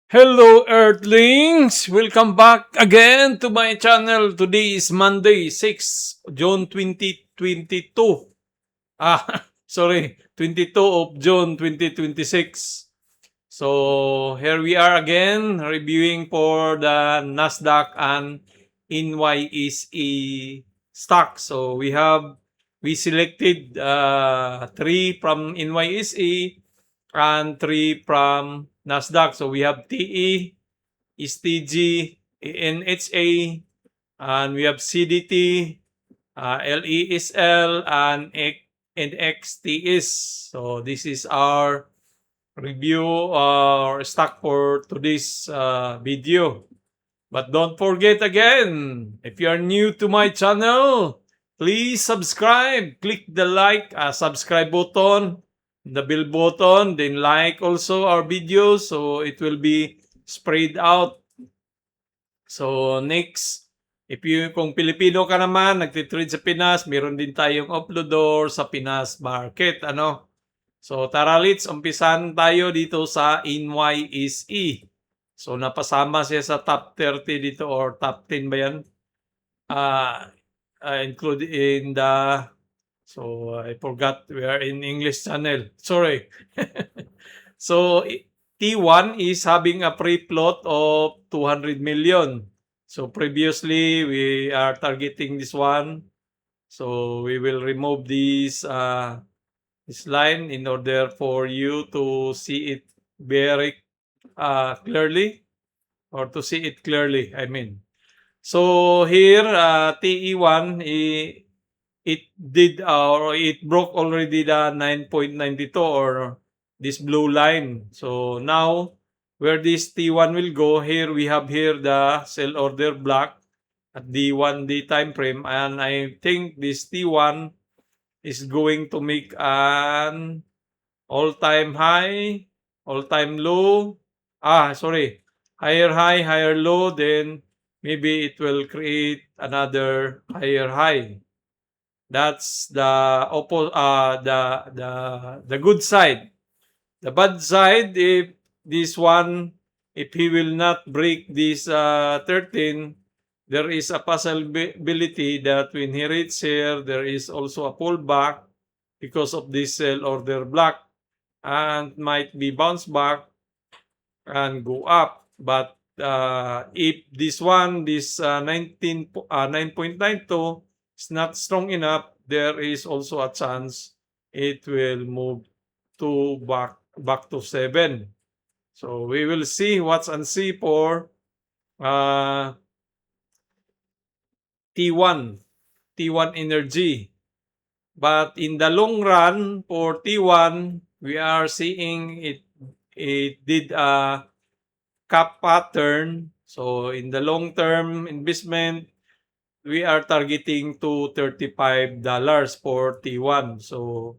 Hello, Earthlings! Welcome back again to my channel. Today is Monday, 6 June 2022. Sorry, 22 of June 2026. So, here we are again, reviewing for the Nasdaq and NYSE stock. So, we selected 3 from NYSE and 3 from Nasdaq. So we have TE, STG, NHA, and we have CDT, LESL, and XTS. So this is our review or stock for today's video. But don't forget again, if you are new to my channel, please subscribe. Click the subscribe button, the bell button, then like also our videos so it will be spread out. So next, kung Pilipino ka naman, nagtitrade sa Pinas, meron din tayong uploader sa Pinas Market, ano? So tara let's umpisan tayo dito sa NYSE. So napasama siya sa top 30 dito or top 10 ba yan? Include in the I forgot we are in English channel. Sorry. So T1 is having a free float of 200 million. So previously we are targeting this one. So we will remove this line in order for you to see it very clearly or to see it clearly, I mean. So here, TE1, it did or it broke already the 9.92 or this blue line. So now, where this T1 will go, here we have here the sell order block at the 1-day time frame, and I think this T1 is going to make an all-time high, all-time low. Sorry. Higher high, higher low, then maybe it will create another higher high. That's the good side. The bad side, if this one, if he will not break this 13, there is a possibility that when he reaches here, there is also a pullback because of this sell order block and might be bounce back and go up. But if this 9.92 is not strong enough, there is also a chance it will move to back to 7. So we will see what's and see for T1 energy. But in the long run for T1, we are seeing it did a cap pattern. So in the long-term investment, we are targeting to $35 for T1. So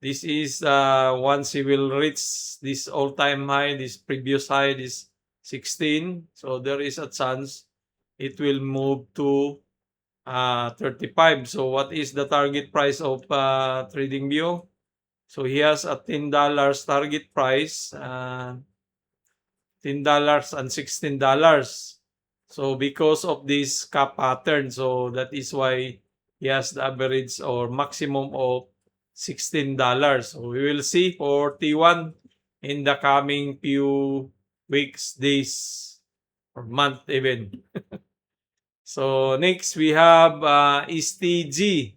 this is once he will reach this all-time high, this previous high, this 16. So there is a chance it will move to 35. So what is the target price of TradingView? So he has a $10 target price, $10 and $16. So because of this cap pattern, so that is why he has the average or maximum of $16. So we will see for T1 in the coming few weeks, days, or month even. So next we have STG.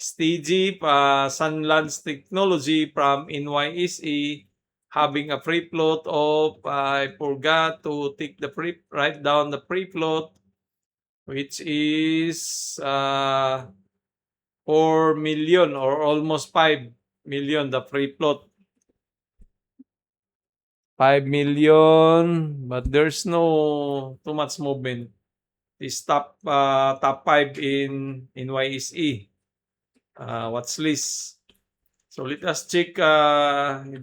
STG, Sunlands Technology from NYSE, having a free float of, I forgot to write down the free float, which is 4 million or almost 5 million, the free float. 5 million, but there's no too much movement. This top 5 in NYSE. Watch list. So let us check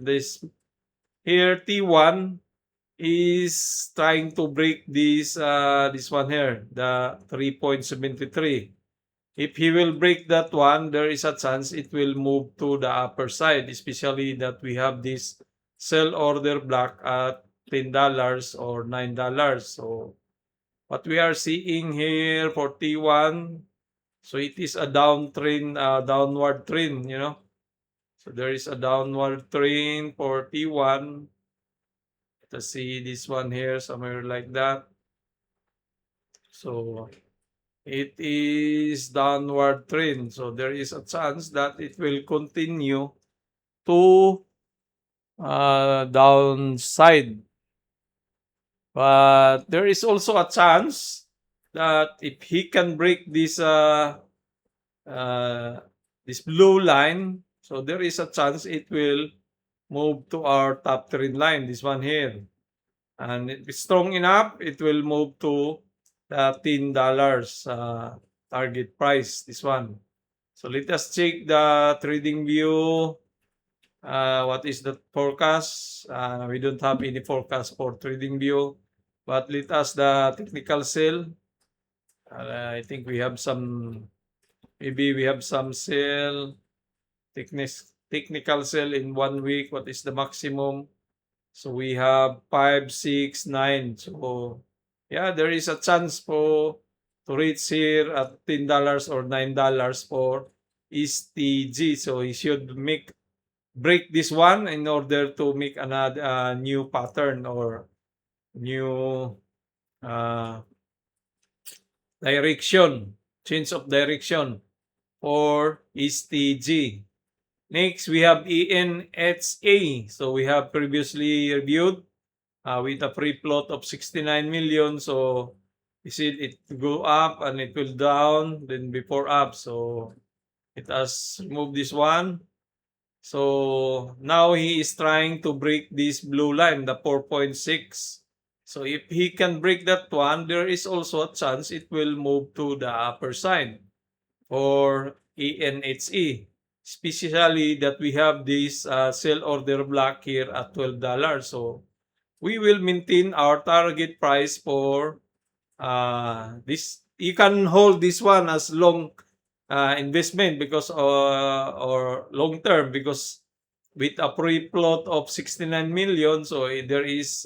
this. Here T1 is trying to break this one here, the 3.73. If he will break that one, there is a chance it will move to the upper side, especially that we have this sell order block at $10 or $9. So what we are seeing here for T1, so it is a downward trend, So there is a downward trend for T1. Let's see this one here, somewhere like that. So it is downward trend. So there is a chance that it will continue to downside. But there is also a chance that if he can break this blue line, so there is a chance it will move to our top trend line, this one here. And if it's strong enough, it will move to the $10 target price, this one. So let us check the trading view. What is the forecast? We don't have any forecast for trading view, but let us the technical sell. I think we have some, maybe we have some sell, technical sell in 1 week. What is the maximum? So we have 5, 6, 9. So yeah, there is a chance to reach here at $10 or $9 for STG. So he should break this one in order to make another new pattern or new direction, change of direction for STG. Next, we have ENHA. So we have previously reviewed with a free float of 69 million. So you see it go up and it will down, then before up. So it has removed this one. So now he is trying to break this blue line, the 4.6. So if he can break that one, there is also a chance it will move to the upper side for ENHE. Especially that we have this sell order block here at $12. So we will maintain our target price for this. You can hold this one as long investment because or long term, because with a free float of 69 million, so there is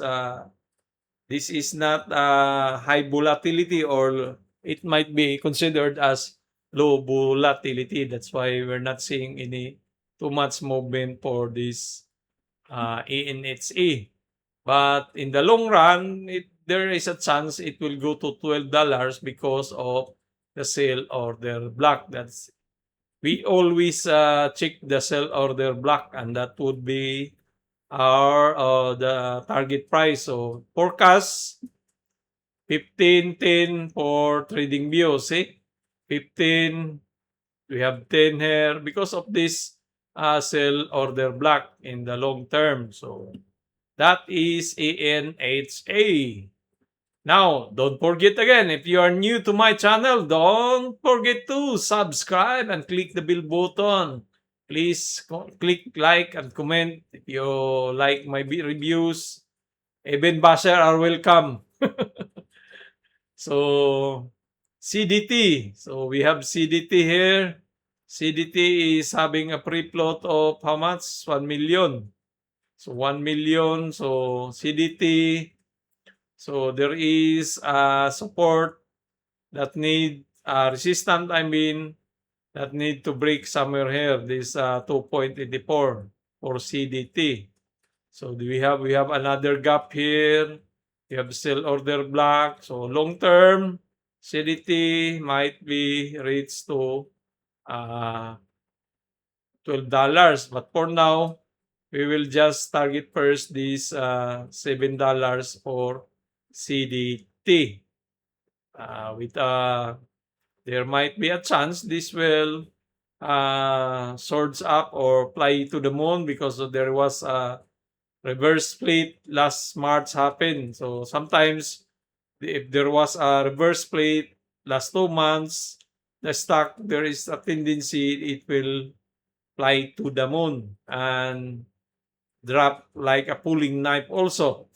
this is not high volatility, or it might be considered as low volatility. That's why we're not seeing any too much movement for this ENHE. But in the long run, there is a chance it will go to $12 because of the sell order block. That's we always check the sell order block, and that would be our the target price. So forecast 15.10 for trading view. See, 15. We have 10 here because of this sell order block in the long term. So that is ENHA. Now, don't forget again, if you are new to my channel, don't forget to subscribe and click the bell button. Please click like and comment if you like my reviews. Even basher are welcome. So, CDT. So, we have CDT here. CDT is having a free float of how much? 1 million. So, 1 million. So, CDT. So, there is support that need resistant, that need to break somewhere here. This 2.84 for CDT. So, we have another gap here. We have sell order block. So, long term, CDT might be reached to $12. But for now, we will just target first this $7 for CDT. There might be a chance this will surge up or fly to the moon because there was a reverse split last March happened. So sometimes if there was a reverse split last 2 months, the stock, there is a tendency it will fly to the moon and drop like a pulling knife also.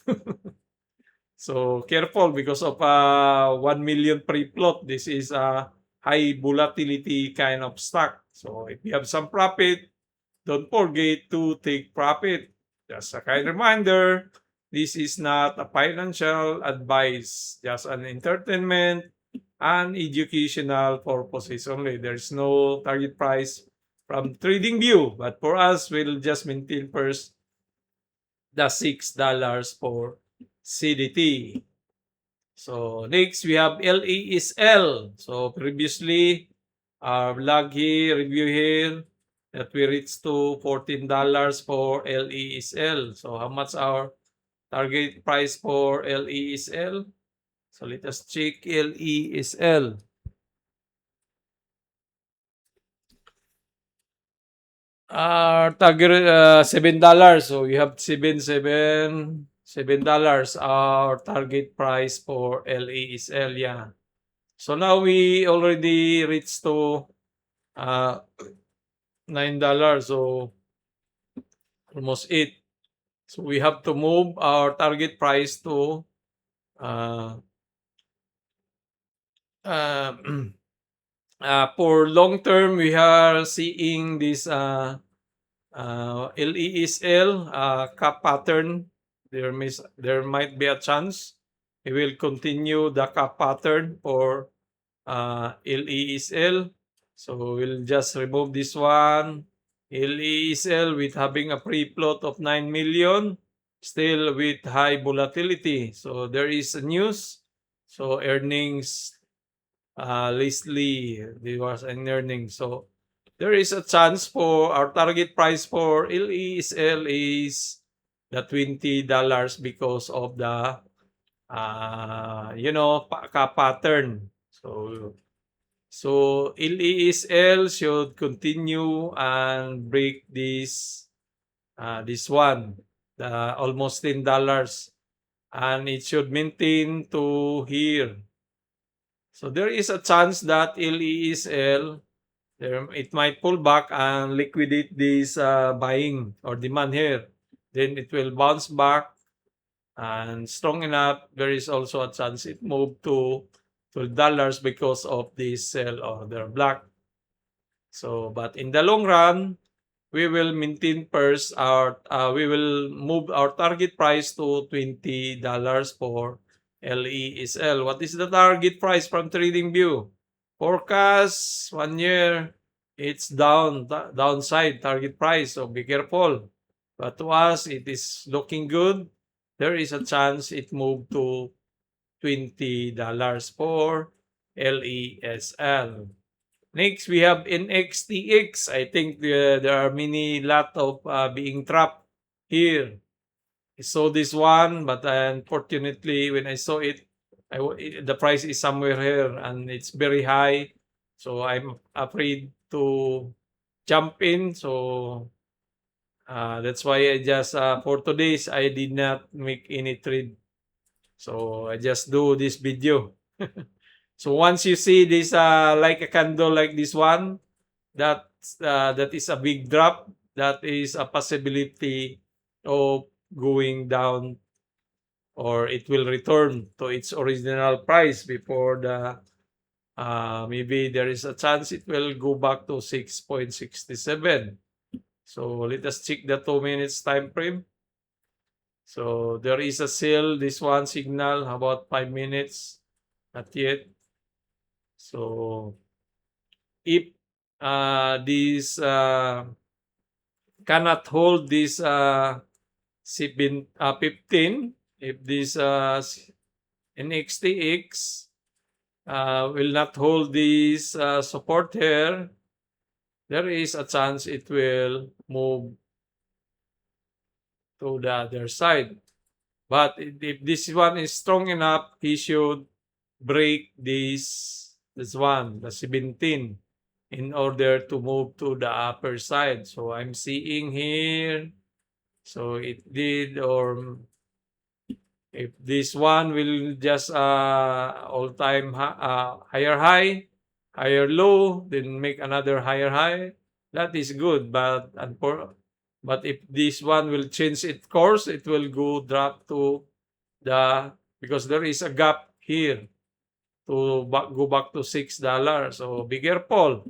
So careful because of 1 million free float. This is a high volatility kind of stock. So if you have some profit, don't forget to take profit. Just a kind reminder, This is not a financial advice, just an entertainment and educational purposes only. There's no target price from TradingView, but for us, we'll just maintain first the $6 for CDT. So next, we have LESL. So previously, our vlog here, review here, that we reached to $14 for LESL. So how much our target price for LESL? So let us check LESL. Target $7. So you have $7 our target price for LESL. Yeah. So now we already reached to $9. So almost 8. So we have to move our target price to for long term, we are seeing this LESL cap pattern. There might be a chance it will continue the cap pattern for LESL. So we'll just remove this one. LESL with having a free float of 9 million, still with high volatility. So there is a news. So earnings, Leslie, there was an earnings. So there is a chance for our target price for LESL is the $20 because of the cap pattern. So LESL should continue and break this one, the almost $10, and it should maintain to here. So there is a chance that LESL it might pull back and liquidate this buying or demand here. Then it will bounce back and strong enough. There is also a chance it move to $12 because of this sell order block. So, but in the long run, we will maintain first we will move our target price to $20 for LESL. What is the target price from TradingView? Forecast 1 year, it's downside target price, so be careful. But to us, it is looking good. There is a chance it moved to $20 for LESL. Next, we have NXTX. I think there are lot of being trapped here. I saw this one, but unfortunately, when I saw it, the price is somewhere here and it's very high. So I'm afraid to jump in. So that's why I just, for today's, I did not make any trade. So I just do this video. So once you see this, like a candle like this one, that is a big drop. That is a possibility of going down, or it will return to its original price before the maybe there is a chance it will go back to 6.67. So let us check the 2 minutes time frame. So there is a sell, this one signal about 5 minutes, not yet. So if this cannot hold this 15, if this NXTX will not hold this support here, there is a chance it will move to the other side. But if this one is strong enough, he should break this one, the 17, in order to move to the upper side. So I'm seeing here, so it did, or if this one will just all-time higher high, higher low, then make another higher high, that is good. But if this one will change its course, it will drop to because there is a gap here to go back to $6. So be careful.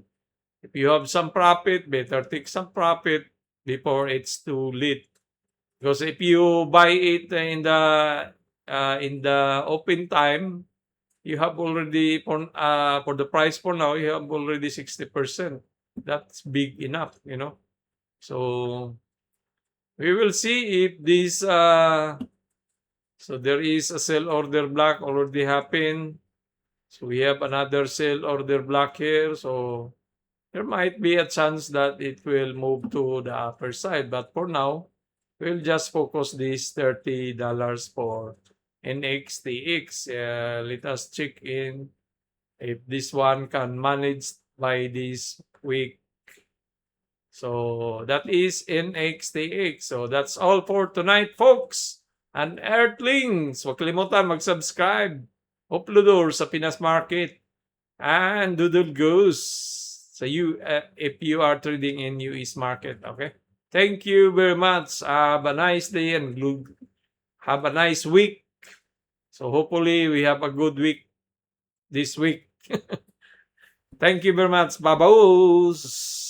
If you have some profit, better take some profit before it's too late. Because if you buy it in the open time, you have already for the price for now, you have already 60%. That's big enough, you know. So we will see if this so there is a sell order block already happened. So we have another sell order block here. So there might be a chance that it will move to the upper side. But for now, we'll just focus this $30 for NXTX. Let us check in if this one can manage by this week. So that is NXTX. So that's all for tonight, folks. And Earthlings, huwag kalimutan mag-subscribe. Uploader sa Pinas Market. And Doodle Goose. So if you are trading in US market, okay? Thank you very much. Have a nice day and have a nice week. So hopefully we have a good week this week. Thank you very much. Babaus.